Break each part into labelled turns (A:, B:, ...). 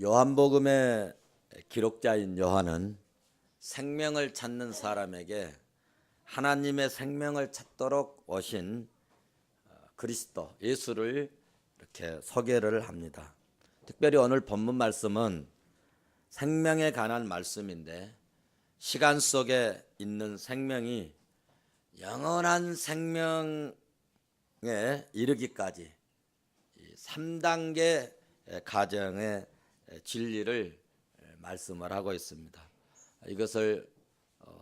A: 요한복음의 기록자인 요한은 생명을 찾는 사람에게 하나님의 생명을 찾도록 오신 그리스도 예수를 이렇게 소개를 합니다. 특별히 오늘 본문 말씀은 생명에 관한 말씀인데, 시간 속에 있는 생명이 영원한 생명에 이르기까지 3단계 가정의 진리를 말씀을 하고 있습니다. 이것을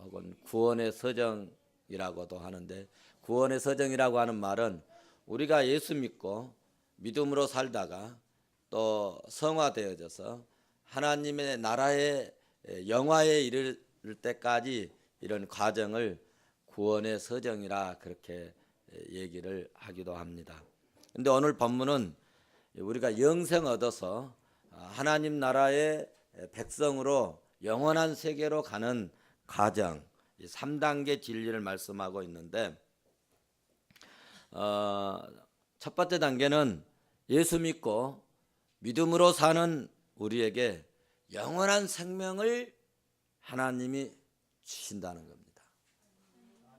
A: 혹은 구원의 서정이라고도 하는데, 구원의 서정이라고 하는 말은 우리가 예수 믿고 믿음으로 살다가 또 성화되어져서 하나님의 나라의 영화에 이를 때까지 이런 과정을 구원의 서정이라 그렇게 얘기를 하기도 합니다. 그런데 오늘 본문은 우리가 영생 얻어서 하나님 나라의 백성으로 영원한 세계로 가는 과정, 3단계 진리를 말씀하고 있는데, 첫 번째 단계는 예수 믿고 믿음으로 사는 우리에게 영원한 생명을 하나님이 주신다는 겁니다.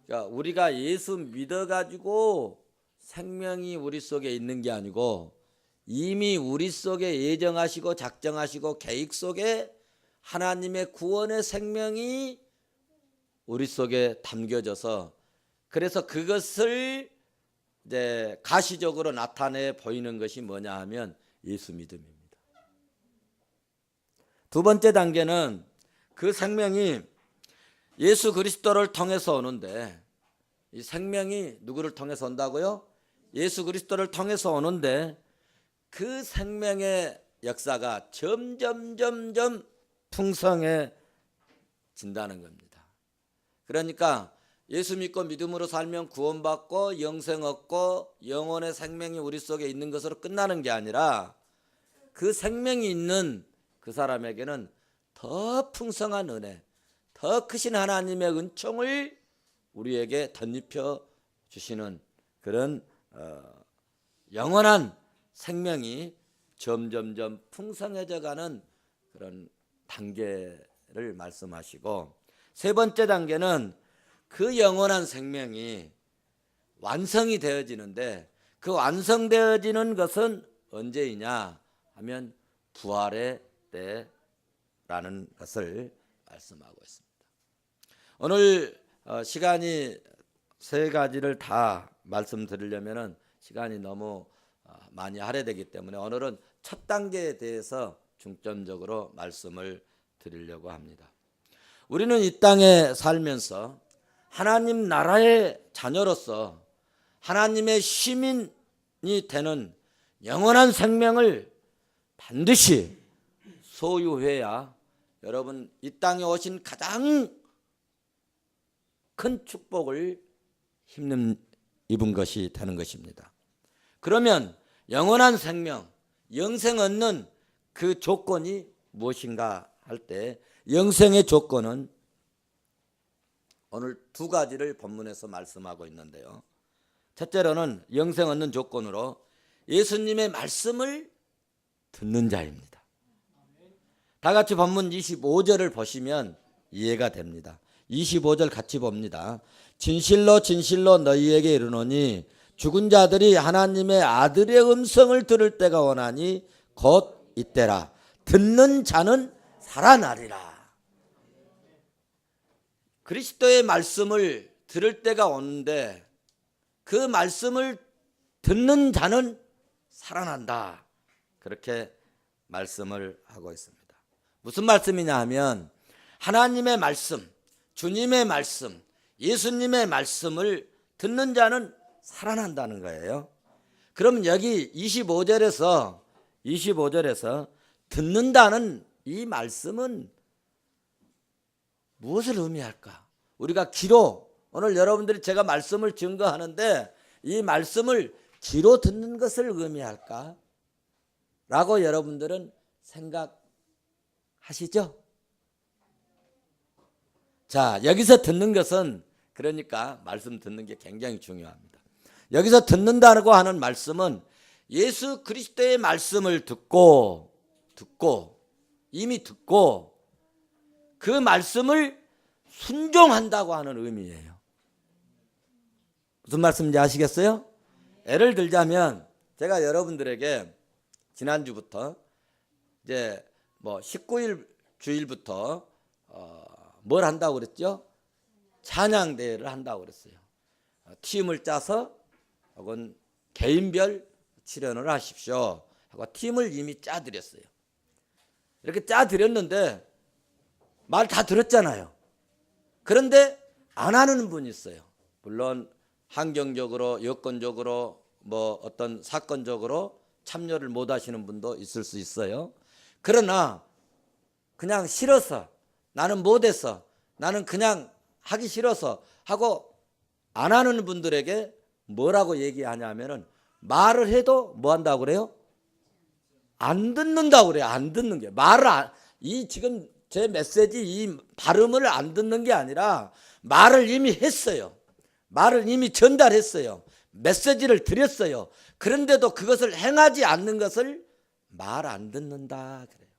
A: 그러니까 우리가 예수 믿어가지고 생명이 우리 속에 있는 게 아니고, 이미 우리 속에 예정하시고 작정하시고 계획 속에 하나님의 구원의 생명이 우리 속에 담겨져서, 그래서 그것을 이제 가시적으로 나타내 보이는 것이 뭐냐 하면 예수 믿음입니다. 두 번째 단계는 그 생명이 예수 그리스도를 통해서 오는데, 이 생명이 누구를 통해서 온다고요? 예수 그리스도를 통해서 오는데, 그 생명의 역사가 점점 풍성해진다는 겁니다. 그러니까 예수 믿고 믿음으로 살면 구원받고 영생 얻고 영혼의 생명이 우리 속에 있는 것으로 끝나는 게 아니라, 그 생명이 있는 그 사람에게는 더 풍성한 은혜, 더 크신 하나님의 은총을 우리에게 덧입혀 주시는 그런 영원한 생명이 점점 풍성해져 가는 그런 단계를 말씀하시고, 세 번째 단계는 그 영원한 생명이 완성이 되어지는데, 그 완성되어지는 것은 언제이냐 하면 부활의 때라는 것을 말씀하고 있습니다. 오늘 시간이 세 가지를 다 말씀드리려면 시간이 너무 많이 할애되기 때문에 오늘은 첫 단계에 대해서 중점적으로 말씀을 드리려고 합니다. 우리는 이 땅에 살면서 하나님 나라의 자녀로서 하나님의 시민이 되는 영원한 생명을 반드시 소유해야 여러분 이 땅에 오신 가장 큰 축복을 입은 것이 되는 것입니다. 그러면 영원한 생명, 영생 얻는 그 조건이 무엇인가 할 때, 영생의 조건은 오늘 두 가지를 본문에서 말씀하고 있는데요. 첫째로는 영생 얻는 조건으로 예수님의 말씀을 듣는 자입니다. 다 같이 본문 25절을 보시면 이해가 됩니다. 25절 같이 봅니다. 진실로 진실로 너희에게 이르노니 죽은 자들이 하나님의 아들의 음성을 들을 때가 오나니 곧 이때라. 듣는 자는 살아나리라. 그리스도의 말씀을 들을 때가 오는데, 그 말씀을 듣는 자는 살아난다. 그렇게 말씀을 하고 있습니다. 무슨 말씀이냐 하면 하나님의 말씀, 주님의 말씀, 예수님의 말씀을 듣는 자는 살아난다는 거예요. 그럼 여기 25절에서 듣는다는 이 말씀은 무엇을 의미할까? 우리가 귀로, 오늘 여러분들이 제가 말씀을 증거하는데 이 말씀을 귀로 듣는 것을 의미할까? 라고 여러분들은 생각하시죠? 자, 여기서 듣는 것은, 그러니까 말씀 듣는 게 굉장히 중요합니다. 여기서 듣는다고 하는 말씀은 예수 그리스도의 말씀을 듣고 이미 듣고 그 말씀을 순종한다고 하는 의미예요. 무슨 말씀인지 아시겠어요? 예를 들자면 제가 여러분들에게 지난주부터 이제 뭐 19일 주일부터 뭘 한다고 그랬죠? 찬양대회를 한다고 그랬어요. 팀을 짜서 혹은 개인별 출연을 하십시오 하고 팀을 이미 짜드렸어요. 이렇게 짜드렸는데 말 다 들었잖아요. 그런데 안 하는 분이 있어요. 물론 환경적으로 여건적으로 뭐 어떤 사건적으로 참여를 못 하시는 분도 있을 수 있어요. 그러나 그냥 싫어서 나는 못해서 나는 그냥 하기 싫어서 하고 안 하는 분들에게 뭐라고 얘기하냐면은 말을 해도 뭐 한다고 그래요? 안 듣는다고 그래요. 안 듣는 게 이 지금 제 메시지 이 발음을 안 듣는 게 아니라 말을 이미 했어요. 말을 이미 전달했어요. 메시지를 드렸어요. 그런데도 그것을 행하지 않는 것을 말 안 듣는다 그래요.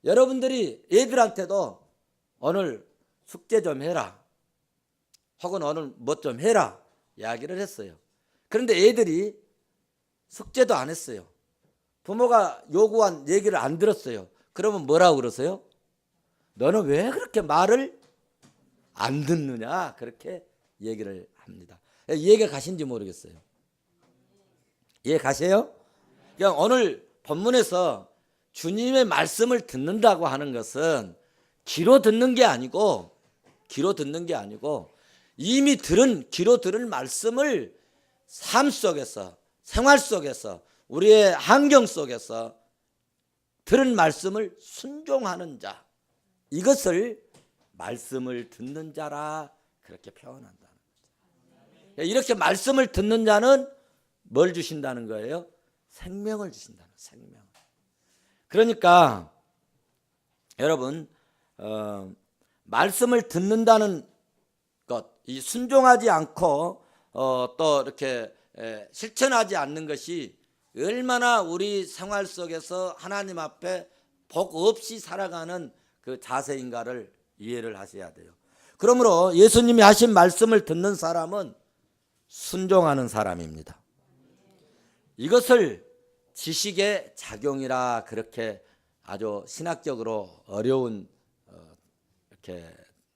A: 여러분들이 애들한테도 오늘 숙제 좀 해라 혹은 오늘 뭐 좀 해라 이야기를 했어요. 그런데 애들이 숙제도 안 했어요. 부모가 요구한 얘기를 안 들었어요. 그러면 뭐라고 그러세요? 너는 왜 그렇게 말을 안 듣느냐 그렇게 얘기를 합니다. 이해가 가신지 모르겠어요. 이해 가세요? 그냥 오늘 본문에서 주님의 말씀을 듣는다고 하는 것은 귀로 듣는 게 아니고 이미 귀로 들은 말씀을 삶 속에서 생활 속에서 우리의 환경 속에서 들은 말씀을 순종하는 자, 이것을 말씀을 듣는 자라 그렇게 표현한다는 거죠. 이렇게 말씀을 듣는 자는 뭘 주신다는 거예요? 생명을 주신다는 생명. 그러니까 여러분 말씀을 듣는다는 것, 이 순종하지 않고 또 이렇게 실천하지 않는 것이 얼마나 우리 생활 속에서 하나님 앞에 복 없이 살아가는 그 자세인가를 이해를 하셔야 돼요. 그러므로 예수님이 하신 말씀을 듣는 사람은 순종하는 사람입니다. 이것을 지식의 작용이라 그렇게 아주 신학적으로 어려운 이렇게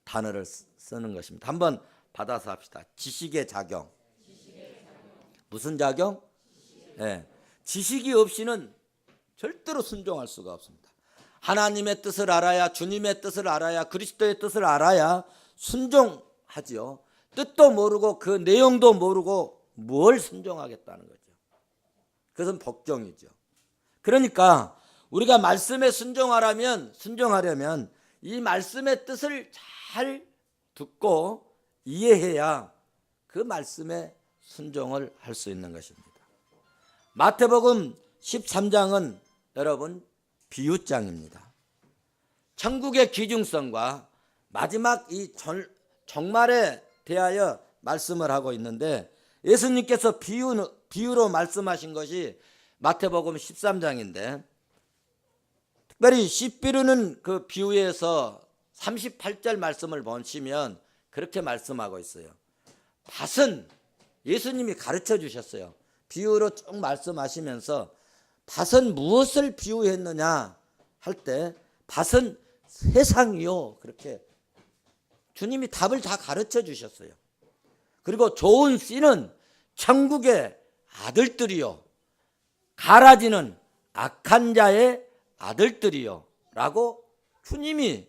A: 단어를 쓰는 것입니다. 한번 받아서 합시다. 지식의 작용. 무슨 작용? 네. 지식이 없이는 절대로 순종할 수가 없습니다. 하나님의 뜻을 알아야, 주님의 뜻을 알아야, 그리스도의 뜻을 알아야 순종하지요. 뜻도 모르고 그 내용도 모르고 뭘 순종하겠다는 거죠. 그것은 복종이죠. 그러니까 우리가 말씀에 순종하려면 이 말씀의 뜻을 잘 듣고 이해해야 그 말씀에 순종을 할 수 있는 것입니다. 마태복음 13장은 여러분 비유장입니다. 천국의 귀중성과 마지막 이 종말에 대하여 말씀을 하고 있는데 예수님께서 비유로 말씀하신 것이 마태복음 13장인데 특별히 씨비르는 그 비유에서 38절 말씀을 보시면 그렇게 말씀하고 있어요. 밭은 예수님이 가르쳐 주셨어요. 비유로 쭉 말씀하시면서 밭은 무엇을 비유했느냐 할 때 밭은 세상이요 그렇게 주님이 답을 다 가르쳐 주셨어요. 그리고 좋은 씨는 천국의 아들들이요 가라지는 악한 자의 아들들이요 라고 주님이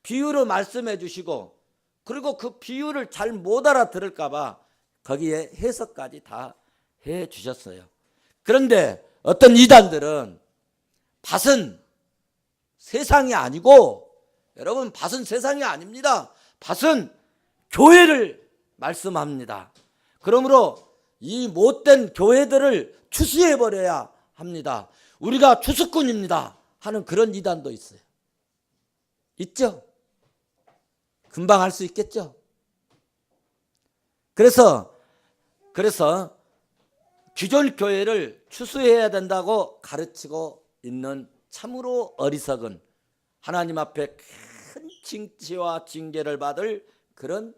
A: 비유로 말씀해 주시고 그리고 그 비유를 잘 못 알아들을까 봐 거기에 해석까지 다 해 주셨어요. 그런데 어떤 이단들은 밭은 세상이 아니고 여러분 밭은 세상이 아닙니다. 밭은 교회를 말씀합니다. 그러므로 이 못된 교회들을 추수해버려야 합니다. 우리가 추수꾼입니다 하는 그런 이단도 있어요. 있죠? 금방 알 수 있겠죠? 그래서 기존 교회를 추수해야 된다고 가르치고 있는 참으로 어리석은 하나님 앞에 큰 징치와 징계를 받을 그런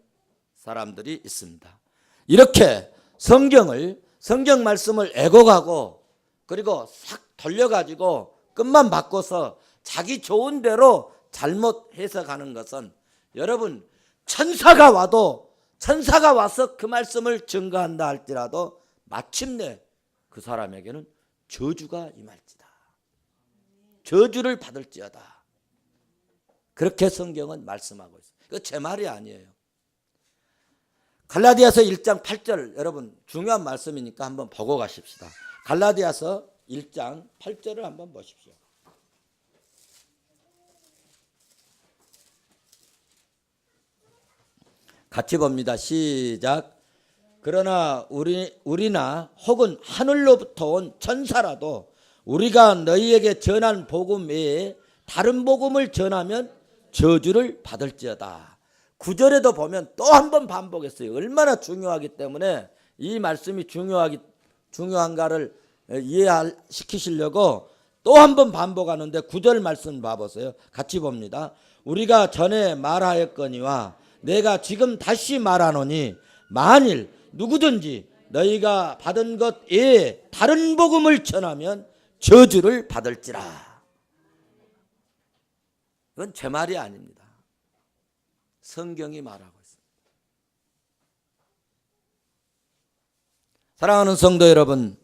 A: 사람들이 있습니다. 이렇게 성경 말씀을 애곡하고 그리고 싹 돌려가지고 끝만 바꿔서 자기 좋은 대로 잘못 해석하는 것은 여러분 천사가 와서 그 말씀을 증거한다 할지라도 마침내 그 사람에게는 저주가 임할지다. 저주를 받을지어다. 그렇게 성경은 말씀하고 있어요. 이거 제 말이 아니에요. 갈라디아서 1장 8절 여러분 중요한 말씀이니까 한번 보고 가십시다. 갈라디아서 1장 8절을 한번 보십시오. 같이 봅니다. 시작. 그러나 우리나 혹은 하늘로부터 온 천사라도 우리가 너희에게 전한 복음 외에 다른 복음을 전하면 저주를 받을지어다. 9절에도 보면 또 한 번 반복했어요. 얼마나 중요하기 때문에 이 말씀이 중요한가를 이해시키시려고 또 한 번 반복하는데 9절 말씀 봐보세요. 같이 봅니다. 우리가 전에 말하였거니와 내가 지금 다시 말하노니 만일 누구든지 너희가 받은 것 외에 다른 복음을 전하면 저주를 받을지라. 이건 제 말이 아닙니다. 성경이 말하고 있습니다. 사랑하는 성도 여러분,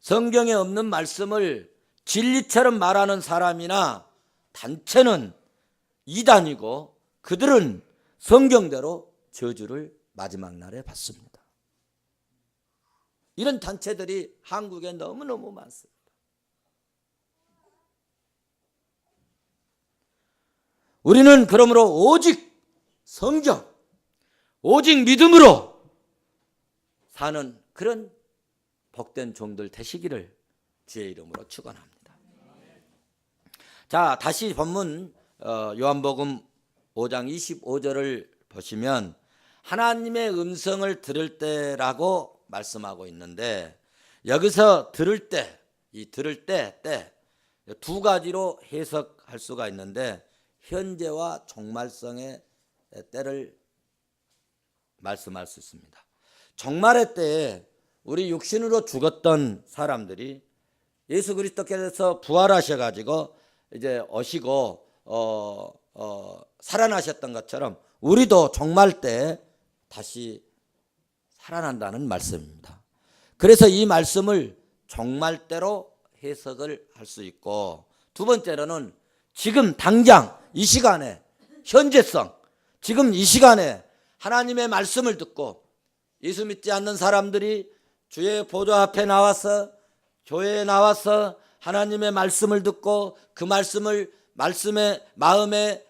A: 성경에 없는 말씀을 진리처럼 말하는 사람이나 단체는 이단이고 그들은 성경대로 저주를 마지막 날에 받습니다. 이런 단체들이 한국에 너무너무 많습니다. 우리는 그러므로 오직 성경, 오직 믿음으로 사는 그런 복된 종들 되시기를 주의 이름으로 축원합니다. 자, 다시 본문 요한복음 5장 25절을 보시면 하나님의 음성을 들을 때라고 말씀하고 있는데 여기서 들을 때, 이 들을 때 두 가지로 해석할 수가 있는데 현재와 종말성의 때를 말씀할 수 있습니다. 종말의 때에 우리 육신으로 죽었던 사람들이 예수 그리스도께서 부활하셔가지고 이제 오시고 살아나셨던 것처럼 우리도 종말 때 다시 살아난다는 말씀입니다. 그래서 이 말씀을 종말 때로 해석을 할 수 있고 두 번째로는 지금 당장 이 시간에 현재성 지금 이 시간에 하나님의 말씀을 듣고 예수 믿지 않는 사람들이 주의 보좌 앞에 나와서 교회에 나와서 하나님의 말씀을 듣고 그 말씀을 말씀의 마음에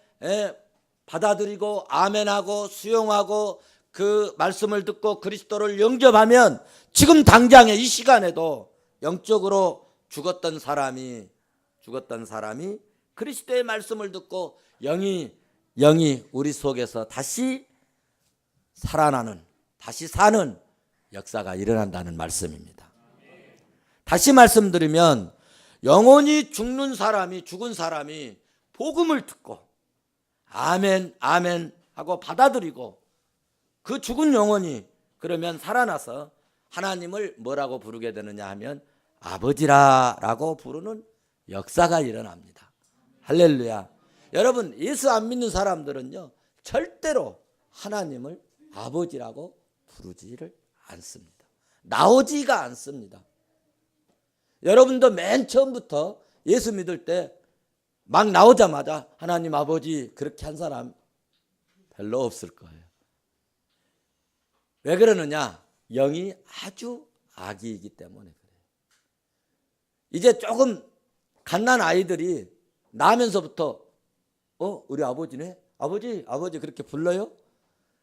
A: 받아들이고 아멘하고 수용하고 그 말씀을 듣고 그리스도를 영접하면 지금 당장에 이 시간에도 영적으로 죽었던 사람이 그리스도의 말씀을 듣고 영이 우리 속에서 다시 살아나는 다시 사는 역사가 일어난다는 말씀입니다. 다시 말씀드리면 영원히 죽은 사람이 복음을 듣고 아멘 아멘 하고 받아들이고 그 죽은 영혼이 그러면 살아나서 하나님을 뭐라고 부르게 되느냐 하면 아버지라고 부르는 역사가 일어납니다. 할렐루야. 여러분 예수 안 믿는 사람들은요 절대로 하나님을 아버지라고 부르지를 않습니다. 나오지가 않습니다. 여러분도 맨 처음부터 예수 믿을 때 막 나오자마자 하나님 아버지 그렇게 한 사람 별로 없을 거예요. 왜 그러느냐? 영이 아주 아기이기 때문에 그래요. 이제 조금 갓난 아이들이 나면서부터 우리 아버지네? 아버지 그렇게 불러요?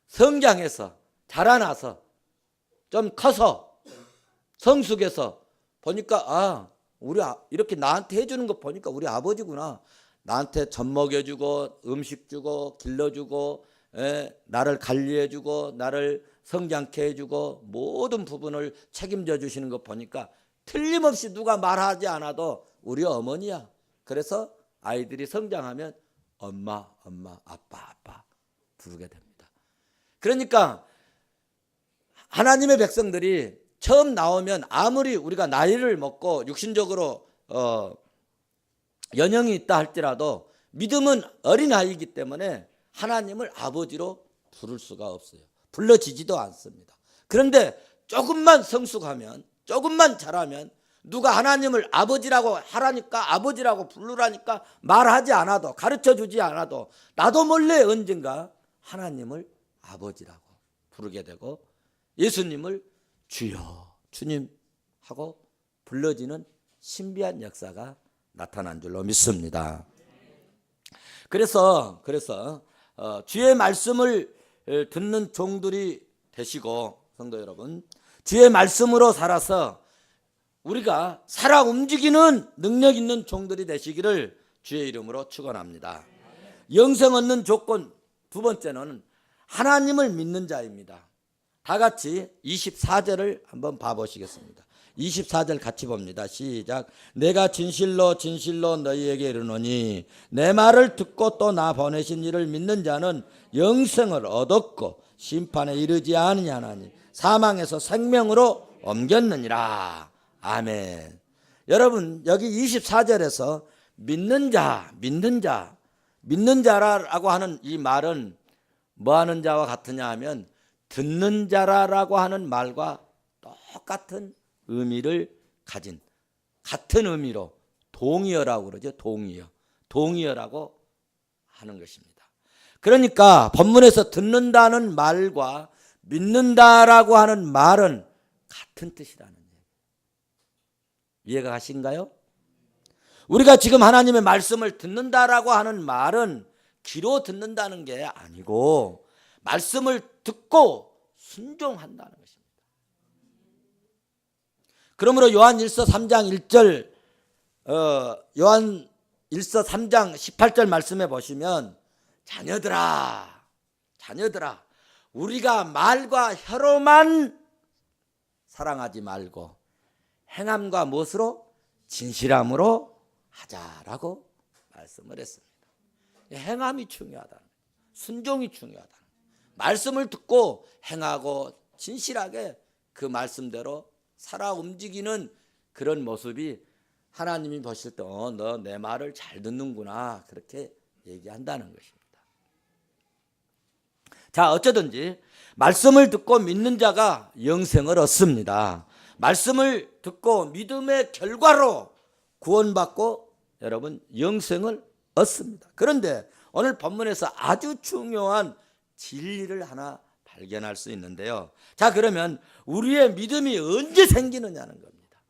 A: 성장해서 자라나서 좀 커서 성숙해서 보니까 우리 이렇게 나한테 해주는 거 보니까 우리 아버지구나. 나한테 젖 먹여주고 음식 주고 길러주고 나를 관리해주고 나를 성장케 해주고 모든 부분을 책임져 주시는 거 보니까 틀림없이 누가 말하지 않아도 우리 어머니야. 그래서 아이들이 성장하면 엄마, 엄마, 아빠, 아빠 부르게 됩니다. 그러니까 하나님의 백성들이 처음 나오면 아무리 우리가 나이를 먹고 육신적으로 연령이 있다 할지라도 믿음은 어린아이이기 때문에 하나님을 아버지로 부를 수가 없어요. 불러지지도 않습니다. 그런데 조금만 성숙하면, 조금만 잘하면 누가 하나님을 아버지라고 하라니까, 아버지라고 부르라니까 말하지 않아도, 가르쳐주지 않아도 나도 몰래 언젠가 하나님을 아버지라고 부르게 되고 예수님을 주여, 주님 하고 불러지는 신비한 역사가 나타난 줄로 믿습니다. 그래서 주의 말씀을 듣는 종들이 되시고, 성도 여러분, 주의 말씀으로 살아서 우리가 살아 움직이는 능력 있는 종들이 되시기를 주의 이름으로 축원합니다. 영생 얻는 조건 두 번째는 하나님을 믿는 자입니다. 다 같이 24절을 한번 봐보시겠습니다. 24절 같이 봅니다. 시작. 내가 진실로 진실로 너희에게 이르노니 내 말을 듣고 또 나 보내신 이를 믿는 자는 영생을 얻었고 심판에 이르지 아니하나니 사망에서 생명으로 옮겼느니라. 아멘. 여러분, 여기 24절에서 믿는 자라고 하는 이 말은 뭐 하는 자와 같으냐 하면 듣는 자라고 하는 말과 똑같은 의미를 가진, 같은 의미로 동의어라고 그러죠. 동의어라고 하는 것입니다. 그러니까 본문에서 듣는다는 말과 믿는다라고 하는 말은 같은 뜻이라는 얘기예요. 이해가 가신가요? 우리가 지금 하나님의 말씀을 듣는다라고 하는 말은 귀로 듣는다는 게 아니고 말씀을 듣고 순종한다는 것입니다. 그러므로 요한1서 3장 1절 요한1서 3장 18절 말씀해 보시면 자녀들아 우리가 말과 혀로만 사랑하지 말고 행함과 무엇으로? 진실함으로 하자라고 말씀을 했습니다. 행함이 중요하다. 순종이 중요하다. 말씀을 듣고 행하고 진실하게 그 말씀대로 살아 움직이는 그런 모습이 하나님이 보실 때 너 내 말을 잘 듣는구나 그렇게 얘기한다는 것입니다. 자, 어쩌든지 말씀을 듣고 믿는 자가 영생을 얻습니다. 말씀을 듣고 믿음의 결과로 구원받고 여러분 영생을 얻습니다. 그런데 오늘 본문에서 아주 중요한 진리를 하나 발견할 수 있는데요. 자, 그러면 우리의 믿음이 언제 생기느냐는 겁니다.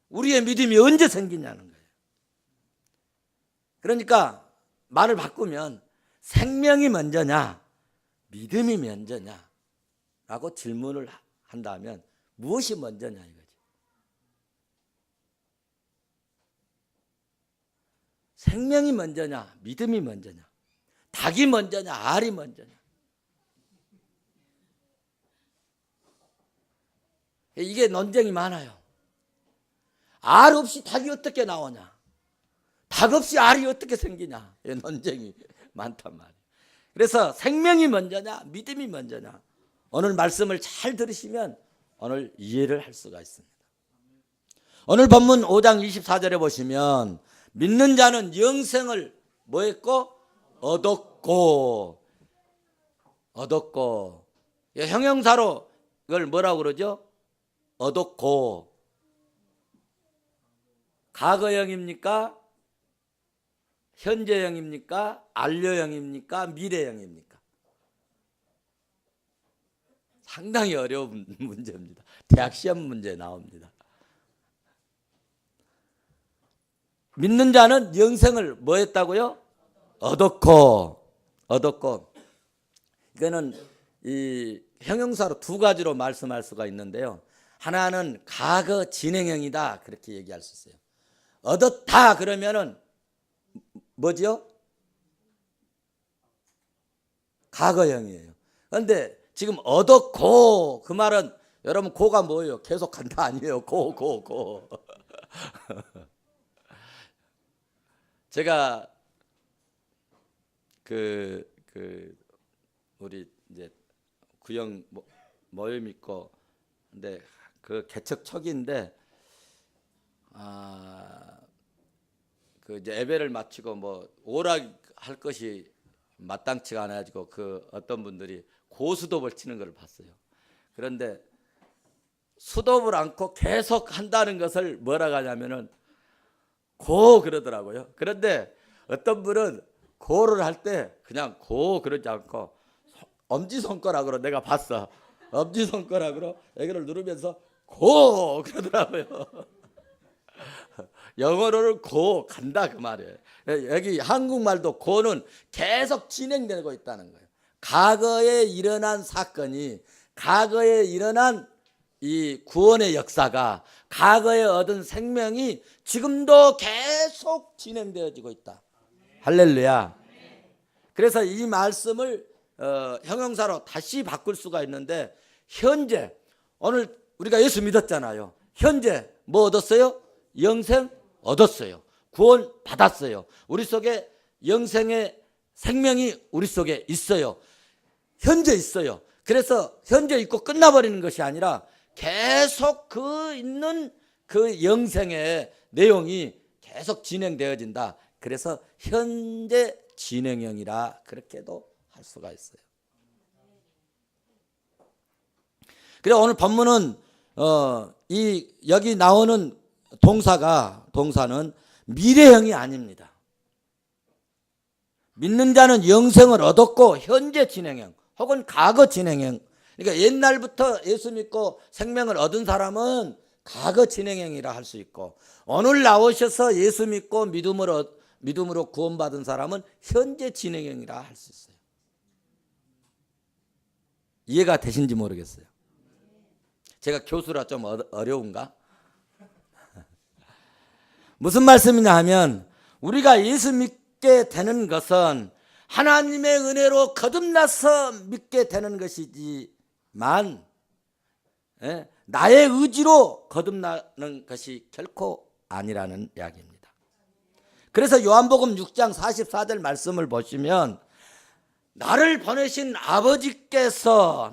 A: 우리의 믿음이 언제 생기냐는 거예요. 그러니까 말을 바꾸면 생명이 먼저냐 믿음이 먼저냐 라고 질문을 한다면 무엇이 먼저냐 이거지. 생명이 먼저냐 믿음이 먼저냐, 닭이 먼저냐 알이 먼저냐. 이게 논쟁이 많아요. 알 없이 닭이 어떻게 나오냐, 닭 없이 알이 어떻게 생기냐, 이 논쟁이 많단 말이에요. 그래서 생명이 먼저냐 믿음이 먼저냐, 오늘 말씀을 잘 들으시면 오늘 이해를 할 수가 있습니다. 오늘 본문 5장 24절에 보시면 믿는 자는 영생을 뭐 했고? 얻었고. 형용사로 이걸 뭐라고 그러죠? 얻었고. 과거형입니까? 현재형입니까? 완료형입니까? 미래형입니까? 상당히 어려운 문제입니다. 대학 시험 문제에 나옵니다. 믿는 자는 영생을 뭐 했다고요? 얻었고. 이거는 이 형용사로 두 가지로 말씀할 수가 있는데요. 하나는 과거 진행형이다 그렇게 얘기할 수 있어요. 얻었다 그러면은 뭐지요? 과거형이에요. 그런데 지금 얻었고 그 말은 여러분 고가 뭐예요? 계속한다 아니에요? 고. 제가 우리 이제 구형 모임 있고, 근데 그 개척 초기인데, 그 이제 예배를 마치고 뭐 오락할 것이 마땅치가 않아가지고 그 어떤 분들이 고수톱을 치는 걸 봤어요. 그런데 수톱을 않고 계속 한다는 것을 뭐라고 하냐면은 고 그러더라고요. 그런데 어떤 분은 고를 할 때 그냥 고 그러지 않고 엄지손가락으로, 내가 봤어, 엄지손가락으로 여기를 누르면서 고 그러더라고요. 영어로는 고 간다 그 말이에요. 여기 한국말도 고는 계속 진행되고 있다는 거예요. 과거에 일어난 사건이, 과거에 일어난 이 구원의 역사가, 과거에 얻은 생명이 지금도 계속 진행되어지고 있다. 할렐루야. 그래서 이 말씀을 형용사로 다시 바꿀 수가 있는데, 현재, 오늘 우리가 예수 믿었잖아요. 현재 뭐 얻었어요? 영생 얻었어요. 구원 받았어요. 우리 속에 영생의 생명이 우리 속에 있어요. 현재 있어요. 그래서 현재 있고 끝나버리는 것이 아니라 계속 그 있는 그 영생의 내용이 계속 진행되어진다. 그래서 현재 진행형이라 그렇게도 할 수가 있어요. 그래서 오늘 본문은 여기 나오는 동사는 미래형이 아닙니다. 믿는 자는 영생을 얻었고 현재 진행형 혹은 과거 진행형. 그러니까 옛날부터 예수 믿고 생명을 얻은 사람은 과거 진행형이라 할 수 있고, 오늘 나오셔서 예수 믿고 믿음으로 구원받은 사람은 현재 진행형이라 할 수 있어요. 이해가 되신지 모르겠어요. 제가 교수라 좀 어려운가? 무슨 말씀이냐 하면, 우리가 예수 믿게 되는 것은 하나님의 은혜로 거듭나서 믿게 되는 것이지만, 나의 의지로 거듭나는 것이 결코 아니라는 이야기입니다. 그래서 요한복음 6장 44절 말씀을 보시면, 나를 보내신 아버지께서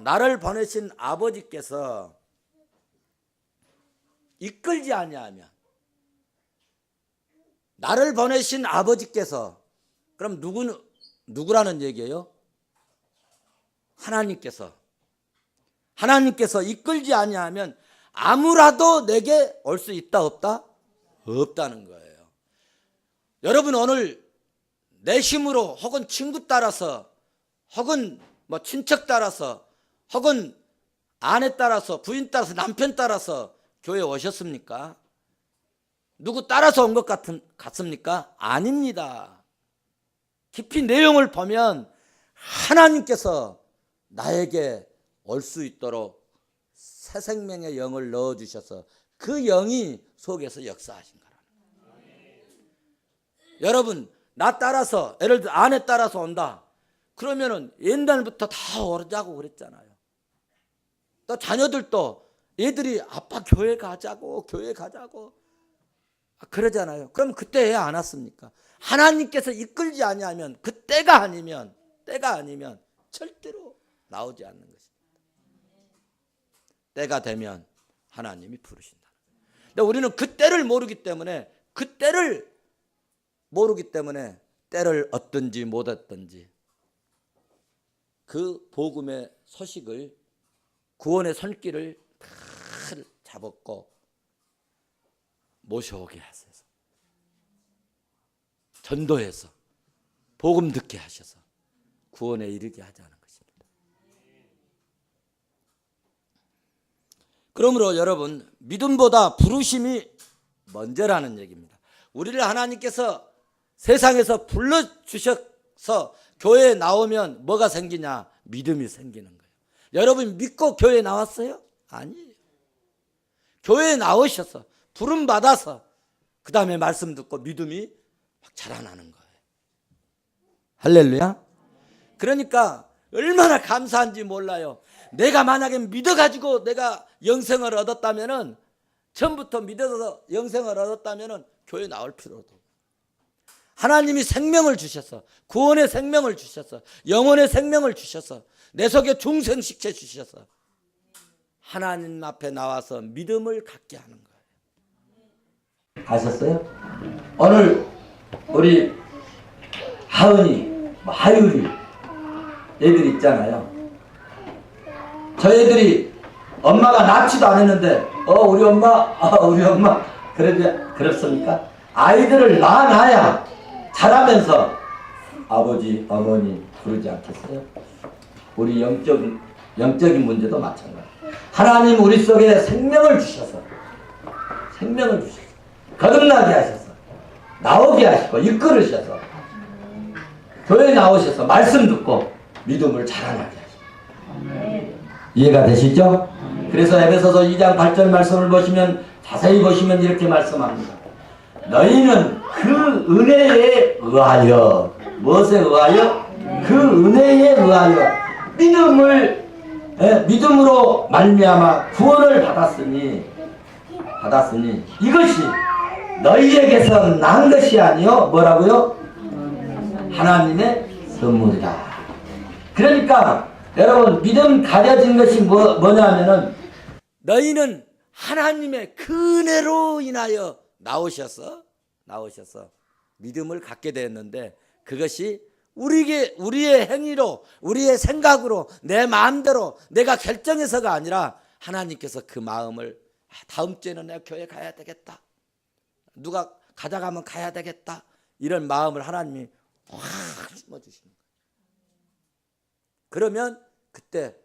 A: 이끌지 아니하면, 나를 보내신 아버지께서, 그럼 누구라는 얘기예요? 하나님께서 이끌지 아니하면 아무라도 내게 올 수 있다 없다? 없다는 거예요. 여러분, 오늘 내 힘으로 혹은 친구 따라서 혹은 뭐 친척 따라서 혹은 아내 따라서 부인 따라서 남편 따라서 교회 오셨습니까? 누구 따라서 온 것 같습니까? 아닙니다. 깊이 내용을 보면 하나님께서 나에게 올 수 있도록 새 생명의 영을 넣어주셔서 그 영이 속에서 역사하신 거라는 거예요. 여러분, 나 따라서, 예를 들어 아내 따라서 온다. 그러면은 옛날부터 다 오자고 그랬잖아요. 또 자녀들도 애들이 아빠 교회 가자고 그러잖아요. 그럼 그때 왜 안 왔습니까? 하나님께서 이끌지 아니하면, 때가 아니면 절대로 나오지 않는 것입니다. 때가 되면 하나님이 부르신다. 근데 우리는 그 때를 모르기 때문에 때를 얻든지 못 얻든지 그 복음의 소식을, 구원의 손길을 다 잡았고 모셔오게 하셔서, 전도해서 복음 듣게 하셔서 구원에 이르게 하자는 것입니다. 그러므로 여러분, 믿음보다 부르심이 먼저라는 얘기입니다. 우리를 하나님께서 세상에서 불러주셔서 교회에 나오면 뭐가 생기냐? 믿음이 생기는 거예요. 여러분 믿고 교회에 나왔어요? 아니에요. 교회에 나오셔서 부름 받아서 그 다음에 말씀 듣고 믿음이 막 자라나는 거예요. 할렐루야. 그러니까 얼마나 감사한지 몰라요. 내가 만약에 믿어가지고 내가 영생을 얻었다면은, 처음부터 믿어서 영생을 얻었다면은 교회 나올 필요도 없어요. 하나님이 생명을 주셔서, 구원의 생명을 주셔서, 영혼의 생명을 주셔서, 내 속에 중생식체 주셔서 하나님 앞에 나와서 믿음을 갖게 하는 거예요. 아셨어요? 오늘 우리 하은이, 하율이 애들 있잖아요. 저 애들이 엄마가 낳지도 않았는데 우리 엄마 그렇습니까? 아이들을 낳아놔야 자라면서 아버지, 어머니 부르지 않겠어요? 우리 영적인 문제도 마찬가지. 하나님 우리 속에 생명을 주셔서 거듭나게 하셔서 나오게 하시고 이끌으셔서 교회에 나오셔서 말씀 듣고 믿음을 자라나게 하시고. 이해가 되시죠? 그래서 에베소서 2장 8절 말씀을 보시면, 자세히 보시면 이렇게 말씀합니다. 너희는 그 은혜에 의하여, 무엇에 의하여? 그 은혜에 의하여 믿음으로 말미암아 구원을 받았으니 이것이 너희에게서 난 것이 아니요 뭐라고요? 하나님의 선물이다. 그러니까 여러분, 믿음 가져진 것이 뭐냐면은, 너희는 하나님의 그 은혜로 인하여 나오셔서 믿음을 갖게 되었는데, 그것이 우리의 행위로, 우리의 생각으로, 내 마음대로 내가 결정해서가 아니라 하나님께서 그 마음을, 다음 주에는 내가 교회 가야 되겠다, 누가 가져가면 가야 되겠다, 이런 마음을 하나님이 확 심어주시는 거예요. 그러면 그때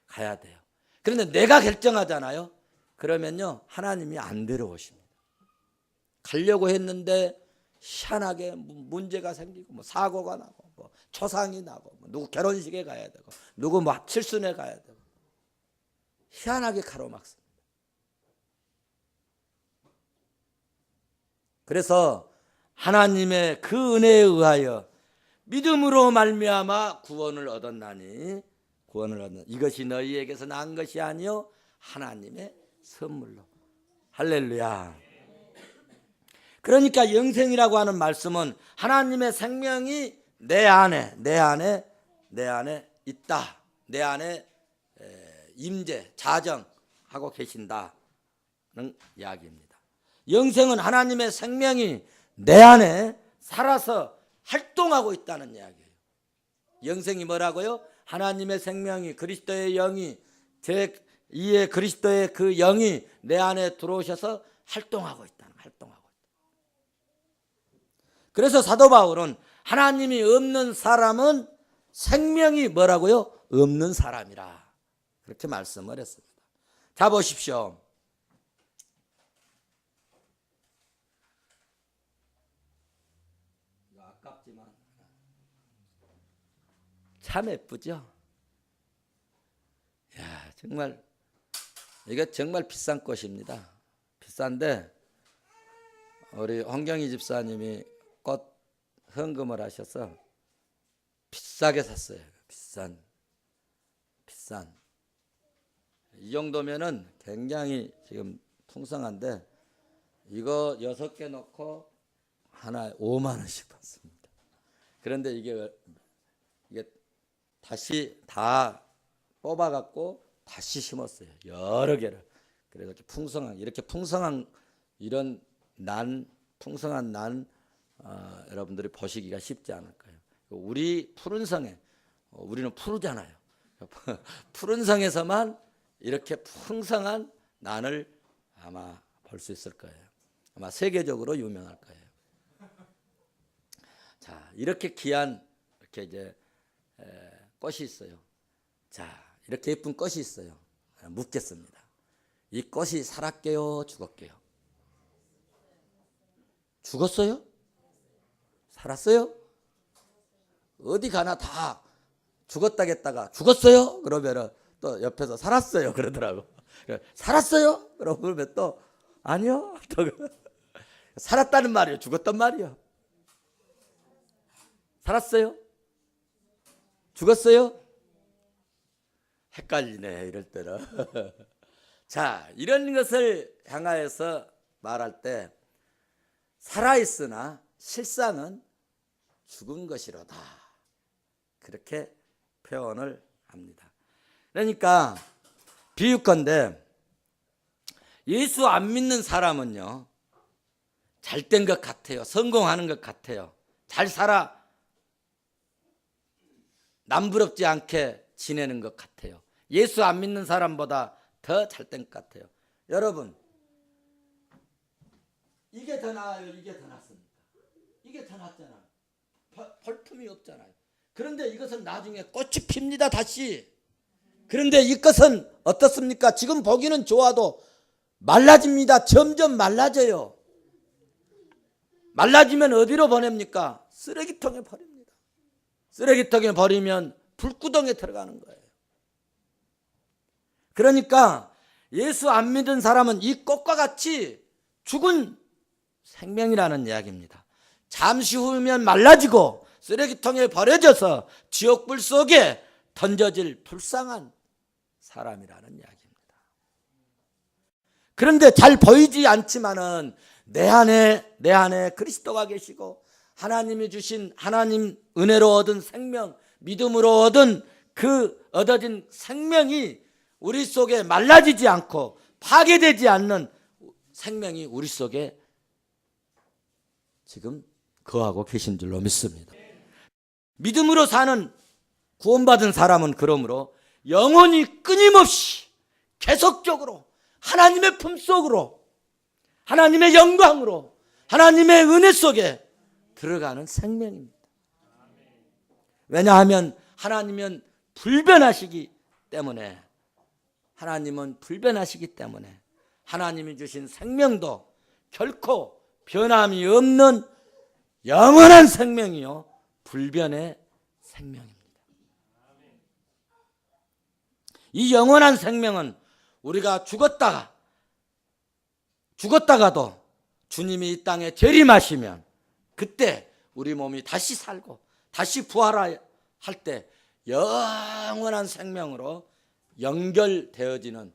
A: 가야 돼요. 그런데 내가 결정하잖아요. 그러면요, 하나님이 안 데려오십니다. 가려고 했는데 희한하게 문제가 생기고, 사고가 나고, 초상이 나고, 누구 결혼식에 가야 되고, 누구 칠순에 가야 되고, 희한하게 가로막습니다. 그래서 하나님의 그 은혜에 의하여 믿음으로 말미암아 구원을 얻었나니, 이것이 너희에게서 난 것이 아니요 하나님의 선물로. 할렐루야. 그러니까 영생이라고 하는 말씀은 하나님의 생명이 내 안에 있다, 내 안에 임재, 자정하고 계신다는 이야기입니다. 영생은 하나님의 생명이 내 안에 살아서 활동하고 있다는 이야기예요. 영생이 뭐라고요? 하나님의 생명이, 그리스도의 영이, 제2의 그리스도의 그 영이 내 안에 들어오셔서 활동하고 있다. 그래서 사도 바울은 하나님이 없는 사람은 생명이 뭐라고요? 없는 사람이라, 그렇게 말씀을 했습니다. 자, 보십시오. 아깝지만 참 예쁘죠? 야, 정말 이게 정말 비싼 꽃입니다. 비싼데 우리 홍경희 집사님이 꽃 헌금을 하셔서 비싸게 샀어요. 비싼. 이 정도면은 굉장히 지금 풍성한데, 이거 6개 넣고 하나에 5만 원씩 받습니다. 그런데 이게 다시 다 뽑아갖고 다시 심었어요. 여러 개를. 그래서 이렇게 풍성한 이런 풍성한 난 여러분들이 보시기가 쉽지 않을 거예요. 우리 푸른 성에, 우리는 푸르잖아요. 푸른 성에서만 이렇게 풍성한 난을 아마 볼 수 있을 거예요. 아마 세계적으로 유명할 거예요. 자, 이렇게 귀한 이렇게 이제 꽃이 있어요. 자, 이렇게 예쁜 꽃이 있어요. 묻겠습니다. 이 꽃이 살았게요, 죽었게요? 죽었어요? 살았어요? 어디 가나 다 죽었다겠다가 죽었어요? 그러면 또 옆에서 살았어요 그러더라고. 살았어요? 그러면 또 아니요. 또 살았다는 말이에요, 죽었단 말이에요? 살았어요? 죽었어요? 헷갈리네, 이럴 때는. 자, 이런 것을 향하여서 말할 때 살아있으나 실상은 죽은 것이로다. 그렇게 표현을 합니다. 그러니까 비유컨대 예수 안 믿는 사람은요, 잘된 것 같아요. 성공하는 것 같아요. 잘 살아 남부럽지 않게 지내는 것 같아요. 예수 안 믿는 사람보다 더 잘된 것 같아요. 여러분, 이게 더 나아요? 이게 더 낫습니까? 이게 더 낫잖아요. 볼품이 없잖아요. 그런데 이것은 나중에 꽃이 핍니다. 다시. 그런데 이것은 어떻습니까? 지금 보기는 좋아도 말라집니다. 점점 말라져요. 말라지면 어디로 보냅니까? 쓰레기통에 버립니다. 쓰레기통에 버리면 불구덩이에 들어가는 거예요. 그러니까 예수 안 믿은 사람은 이 꽃과 같이 죽은 생명이라는 이야기입니다. 잠시 후면 말라지고 쓰레기통에 버려져서 지옥불 속에 던져질 불쌍한 사람이라는 이야기입니다. 그런데 잘 보이지 않지만은 내 안에 그리스도가 계시고 하나님이 주신 하나님 은혜로 얻은 생명, 믿음으로 얻은 그 얻어진 생명이 우리 속에 말라지지 않고 파괴되지 않는 생명이 우리 속에 지금 거하고 계신 줄로 믿습니다. 믿음으로 사는 구원받은 사람은 그러므로 영원히 끊임없이 계속적으로 하나님의 품속으로, 하나님의 영광으로, 하나님의 은혜 속에 들어가는 생명입니다. 왜냐하면 하나님은 불변하시기 때문에, 하나님이 주신 생명도 결코 변함이 없는 영원한 생명이요, 불변의 생명입니다. 이 영원한 생명은 우리가 죽었다가도 주님이 이 땅에 재림하시면 그때 우리 몸이 다시 살고 다시 부활할 때 영원한 생명으로 연결되어지는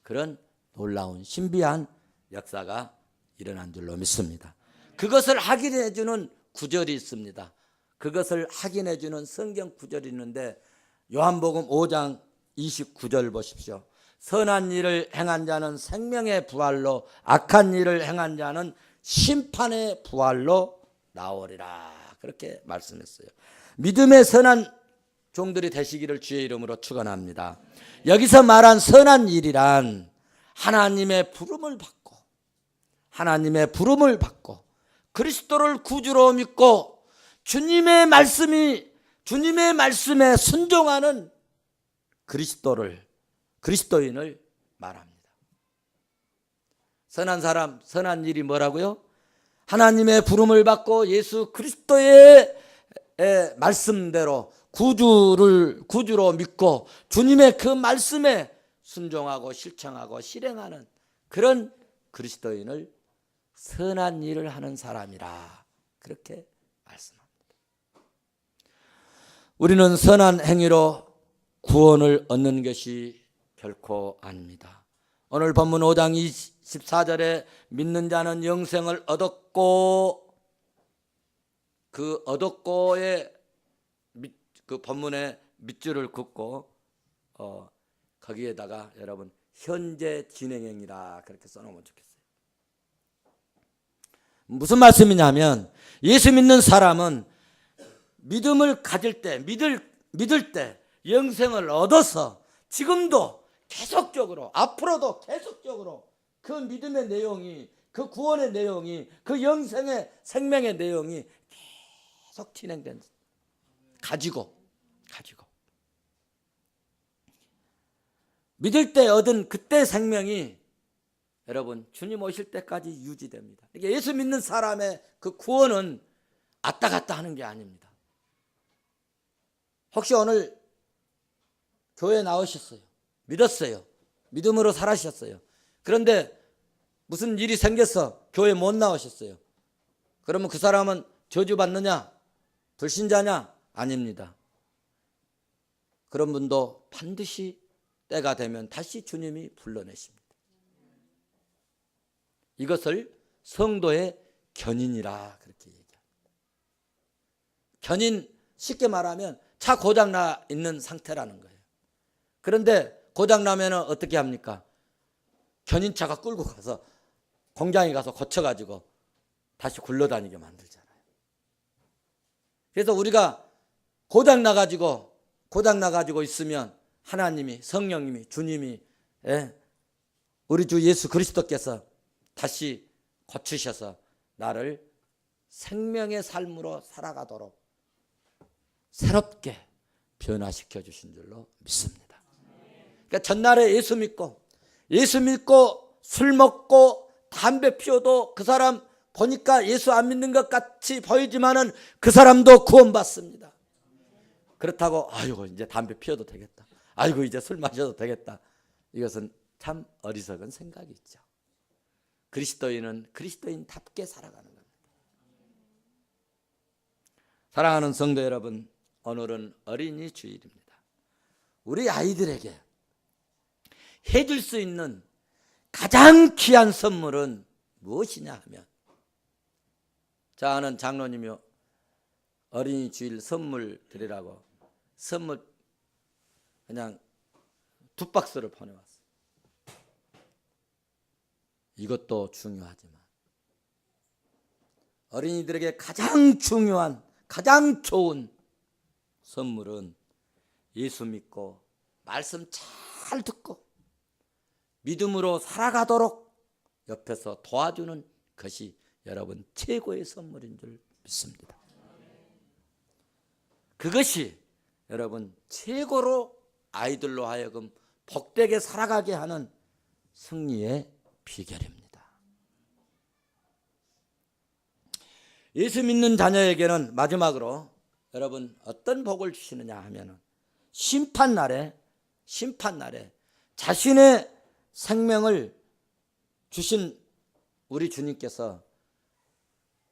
A: 그런 놀라운 신비한 역사가 일어난 줄로 믿습니다. 그것을 확인해 주는 구절이 있습니다. 그것을 확인해 주는 성경 구절이 있는데 요한복음 5장 29절 보십시오. 선한 일을 행한 자는 생명의 부활로, 악한 일을 행한 자는 심판의 부활로 나오리라. 그렇게 말씀했어요. 믿음의 선한 종들이 되시기를 주의 이름으로 축원합니다. 여기서 말한 선한 일이란 하나님의 부름을 받고 그리스도를 구주로 믿고 주님의 말씀에 순종하는 그리스도인을 말합니다. 선한 사람, 선한 일이 뭐라고요? 하나님의 부름을 받고 예수 그리스도의 말씀대로 구주로 믿고 주님의 그 말씀에 순종하고 실천하고 실행하는 그런 그리스도인을 선한 일을 하는 사람이라 그렇게 말씀합니다. 우리는 선한 행위로 구원을 얻는 것이 결코 아닙니다. 오늘 본문 5장 24절에 믿는 자는 영생을 얻었고, 그 얻었고의 그 본문에 밑줄을 긋고 거기에다가 여러분 현재 진행형이라 그렇게 써놓으면 좋겠어요. 무슨 말씀이냐면 예수 믿는 사람은 믿음을 가질 때, 믿을 때 영생을 얻어서 지금도 계속적으로, 앞으로도 계속적으로 그 믿음의 내용이, 그 구원의 내용이, 그 영생의 생명의 내용이 계속 진행된, 가지고 믿을 때 얻은 그때 생명이 여러분 주님 오실 때까지 유지됩니다. 그러니까 예수 믿는 사람의 그 구원은 왔다 갔다 하는 게 아닙니다. 혹시 오늘 교회 나오셨어요. 믿었어요. 믿음으로 살아셨어요. 그런데 무슨 일이 생겨서 교회 못 나오셨어요. 그러면 그 사람은 저주받느냐? 불신자냐? 아닙니다. 그런 분도 반드시 때가 되면 다시 주님이 불러내십니다. 이것을 성도의 견인이라 그렇게 얘기합니다. 견인, 쉽게 말하면 차 고장나 있는 상태라는 거예요. 그런데 고장나면 어떻게 합니까? 견인차가 끌고 가서 공장에 가서 고쳐가지고 다시 굴러다니게 만들잖아요. 그래서 우리가 고장나가지고 있으면 하나님이, 성령님이, 주님이, 우리 주 예수 그리스도께서 다시 고치셔서 나를 생명의 삶으로 살아가도록 새롭게 변화시켜 주신 줄로 믿습니다. 그러니까 전날에 예수 믿고 술 먹고 담배 피워도 그 사람 보니까 예수 안 믿는 것 같이 보이지만은 그 사람도 구원받습니다. 그렇다고 아이고 이제 담배 피워도 되겠다, 아이고 이제 술 마셔도 되겠다, 이것은 참 어리석은 생각이 있죠. 그리스도인은 그리스도인답게 살아가는 겁니다. 사랑하는 성도 여러분, 오늘은 어린이 주일입니다. 우리 아이들에게 해줄 수 있는 가장 귀한 선물은 무엇이냐 하면, 저는 장로님이 어린이 주일 선물 드리라고 선물 그냥 2박스를 보내왔어요. 이것도 중요하지만 어린이들에게 가장 중요한, 가장 좋은 선물은 예수 믿고 말씀 잘 듣고 믿음으로 살아가도록 옆에서 도와주는 것이 여러분 최고의 선물인 줄 믿습니다. 그것이 여러분 최고로 아이들로 하여금 복되게 살아가게 하는 승리의 비결입니다. 예수 믿는 자녀에게는 마지막으로 여러분 어떤 복을 주시느냐 하면은 심판날에 자신의 생명을 주신 우리 주님께서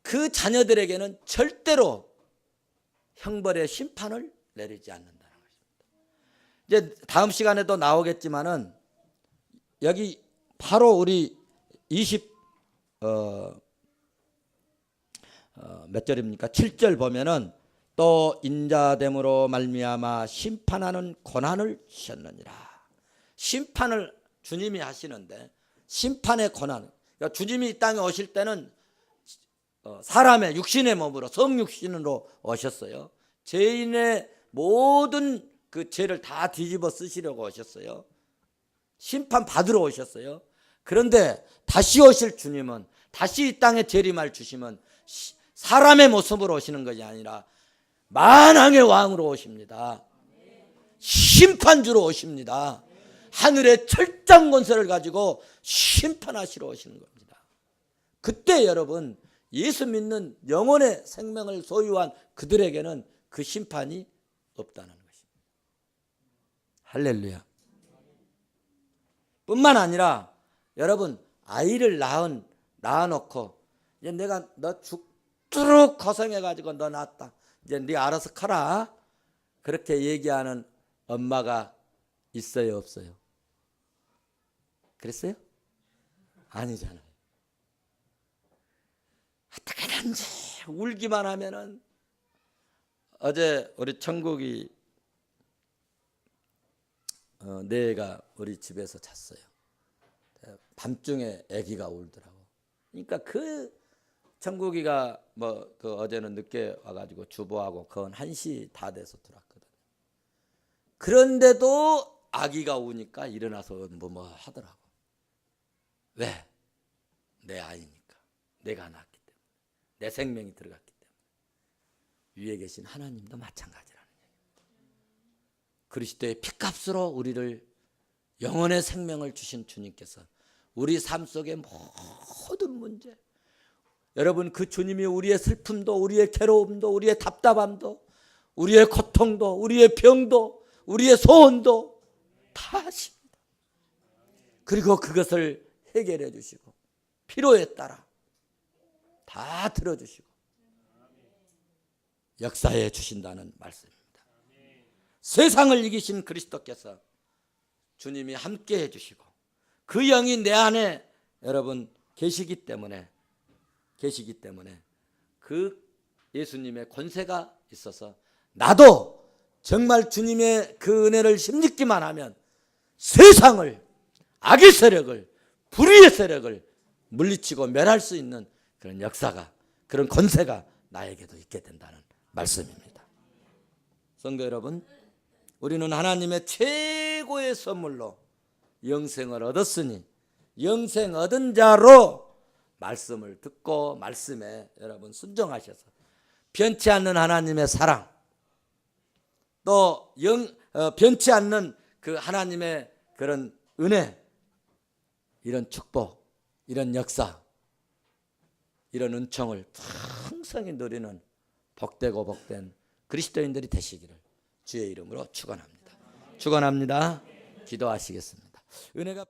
A: 그 자녀들에게는 절대로 형벌의 심판을 내리지 않는다는 것입니다. 이제 다음 시간에도 나오겠지만은 여기 바로 우리 20몇 절입니까? 7절 보면은 또 인자됨으로 말미암아 심판하는 고난을 주셨느니라. 심판을 주님이 하시는데 심판의 고난, 그러니까 주님이 이 땅에 오실 때는 사람의 육신의 몸으로 성육신으로 오셨어요. 죄인의 모든 그 죄를 다 뒤집어 쓰시려고 오셨어요. 심판 받으러 오셨어요. 그런데 다시 오실 주님은, 다시 이 땅에 재림할 주심은 사람의 모습으로 오시는 것이 아니라 만왕의 왕으로 오십니다. 심판주로 오십니다. 하늘의 철장 권세를 가지고 심판하시러 오시는 겁니다. 그때 여러분 예수 믿는 영혼의 생명을 소유한 그들에게는 그 심판이 없다는 것입니다. 할렐루야. 뿐만 아니라 여러분 아이를 낳아놓고 이제 내가 너 죽도록 고생해가지고 너 낳았다, 이제 네가 알아서 커라, 그렇게 얘기하는 엄마가 있어요 없어요? 그랬어요? 아니잖아요. 어떻게든지 울기만 하면은, 어제 우리 천국이 내가 우리 집에서 잤어요. 밤중에 아기가 울더라고. 그러니까 그 천국이가 그 어제는 늦게 와가지고 주보하고 그건 1시 다 돼서 들어왔거든요. 그런데도 아기가 우니까 일어나서 뭐 하더라고. 왜? 내 아이니까. 내가 낳았기 때문에. 내 생명이 들어갔기 때문에. 위에 계신 하나님도 마찬가지라는 얘기입니다. 그리스도의 피값으로 우리를 영혼의 생명을 주신 주님께서 우리 삶 속의 모든 문제, 여러분 그 주님이 우리의 슬픔도, 우리의 괴로움도, 우리의 답답함도, 우리의 고통도, 우리의 병도, 우리의 소원도 다 하십니다. 그리고 그것을 해결해 주시고 필요에 따라 다 들어주시고 역사해 주신다는 말씀입니다. 세상을 이기신 그리스도께서 주님이 함께 해주시고 그 영이 내 안에 여러분 계시기 때문에 계시기 때문에 그 예수님의 권세가 있어서 나도 정말 주님의 그 은혜를 힘입기만 하면 세상을, 악의 세력을, 불의의 세력을 물리치고 멸할 수 있는 그런 역사가, 그런 권세가 나에게도 있게 된다는 말씀입니다. 성도 여러분, 우리는 하나님의 최고의 선물로 영생을 얻었으니 영생 얻은 자로 말씀을 듣고 말씀에 여러분 순종하셔서 변치 않는 하나님의 사랑, 또 변치 않는 그 하나님의 그런 은혜, 이런 축복, 이런 역사, 이런 은총을 풍성히 누리는 복되고 복된 그리스도인들이 되시기를 주의 이름으로 축원합니다. 축원합니다. 기도하시겠습니다. 은혜가